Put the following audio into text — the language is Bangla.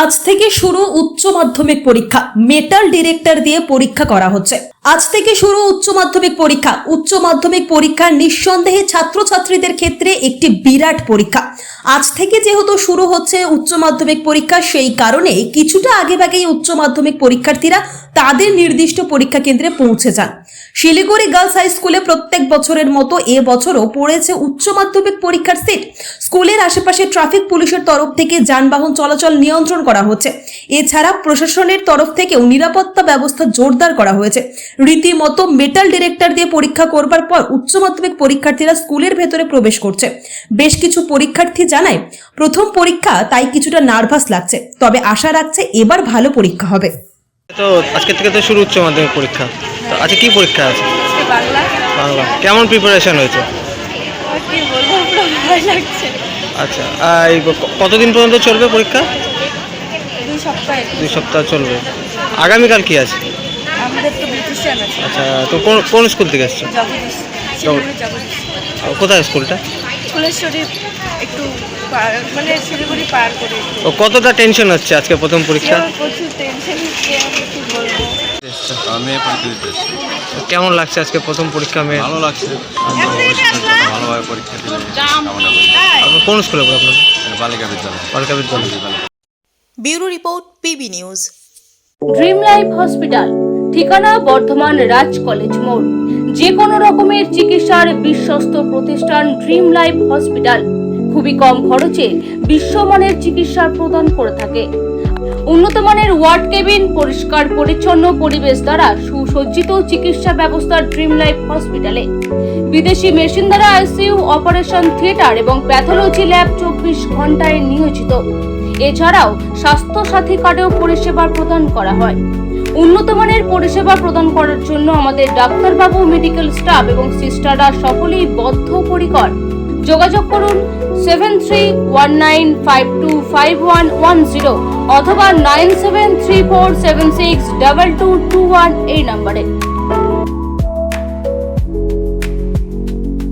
আজ থেকে শুরু উচ্চ মাধ্যমিক পরীক্ষা। মেটাল ডিটেক্টর দিয়ে পরীক্ষা করা হচ্ছে। আজ থেকে শুরু উচ্চ মাধ্যমিক পরীক্ষা। উচ্চ মাধ্যমিক পরীক্ষা নিঃসন্দেহে ছাত্রছাত্রীদের ক্ষেত্রে একটি বিরাট পরীক্ষা। আজ থেকে যেহেতু শুরু হচ্ছে উচ্চ মাধ্যমিক পরীক্ষা, সেই কারণে কিছুটা আগেভাগেই উচ্চ মাধ্যমিক পরীক্ষার্থীরা তাদের নির্দিষ্ট পরীক্ষা কেন্দ্রে পৌঁছে যান। শিলিগুড়ি গার্লস হাই স্কুলে প্রত্যেক বছরের মতো এবছরও পড়েছে উচ্চ মাধ্যমিক পরীক্ষার সিট। স্কুলের আশেপাশে ট্রাফিক পুলিশের তরফ থেকে যানবাহন চলাচল নিয়ন্ত্রণ করা হচ্ছে। এছাড়া প্রশাসনের তরফ থেকেও নিরাপত্তা ব্যবস্থা জোরদার করা হয়েছে। রীতিমতো মেটাল ডিটেক্টর দিয়ে পরীক্ষা করবার পর উচ্চ মাধ্যমিক পরীক্ষার্থীরা স্কুলের ভেতরে প্রবেশ করছে। বেশ কিছু পরীক্ষার্থী জানায় প্রথম পরীক্ষা, তাই কিছুটা নার্ভাস লাগছে, তবে আশা রাখছে এবার ভালো পরীক্ষা হবে। তো আজকে থেকে তো শুরু উচ্চ মাধ্যমিক পরীক্ষা, তো আজকে কি পরীক্ষা আছে? বাংলা। বাংলা কেমন প্রিপারেশন হয়েছে? কি বলবো, পুরো ভয় লাগছে। আচ্ছা, এই কতদিন পর্যন্ত চলবে পরীক্ষা? 2 সপ্তাহ। 2 সপ্তাহ চলবে। আগামীকাল কি আছে? আমাদের তো বিউটিশিয়ান আছে। আচ্ছা, তো কোন স্কুল থেকে এসছো? জগদীশ। শিলিগুড়ি জগদীশ। কোথায় স্কুলটা? ফুলেশ্বরী একটু মানে শিলিগুড়ি পার করে। ও কতটা টেনশন হচ্ছে আজকে প্রথম পরীক্ষা? প্রচুর টেনশন হচ্ছে, আমি কি বলবো। মেয়ে পরীক্ষা দিতে এসেছি। কেমন লাগছে আজকে প্রথম পরীক্ষা মেয়ে? ভালো লাগছে, ভালোভাবে পরীক্ষা দিলে কামনা করি। আপনার কোন স্কুলে পড়ে আপনার? বালিকা বিদ্যালয়। বালিকা বিদ্যালয়। Bureau report, PB news. Dream life hospital, ঠিকানা বর্ধমান রাজ কলেজ মোড়। যে কোনো রকমের চিকিৎসার বিশ্বস্ত প্রতিষ্ঠান ড্রিম লাইফ হসপিটাল খুবই কম খরচে বিশ্বমানের চিকিৎসা প্রদান করে থাকে। উন্নত মানের ওয়ার্ড কেবিন, পরিষ্কার পরিচ্ছন্ন পরিবেশ দ্বারা সুসজ্জিত চিকিৎসা ব্যবস্থা ড্রিম লাইফ হসপিটালে। বিদেশি মেশিন দ্বারা আইসিইউ, অপারেশন থিয়েটার এবং প্যাথোলজি ল্যাব 24 ঘন্টায় নিয়োজিত। এছাড়াও স্বাস্থ্য সাথী কার্ডেও পরিষেবা প্রদান করা হয়। উন্নত মানের পরিষেবা প্রদান করার জন্য আমাদের ডাক্তারবাবু, মেডিকেল স্টাফ এবং সিস্টাররা সকলেই বদ্ধপরিকর। যোগাযোগ করুন 7319525110 অথবা 9734762221 এই নম্বরে।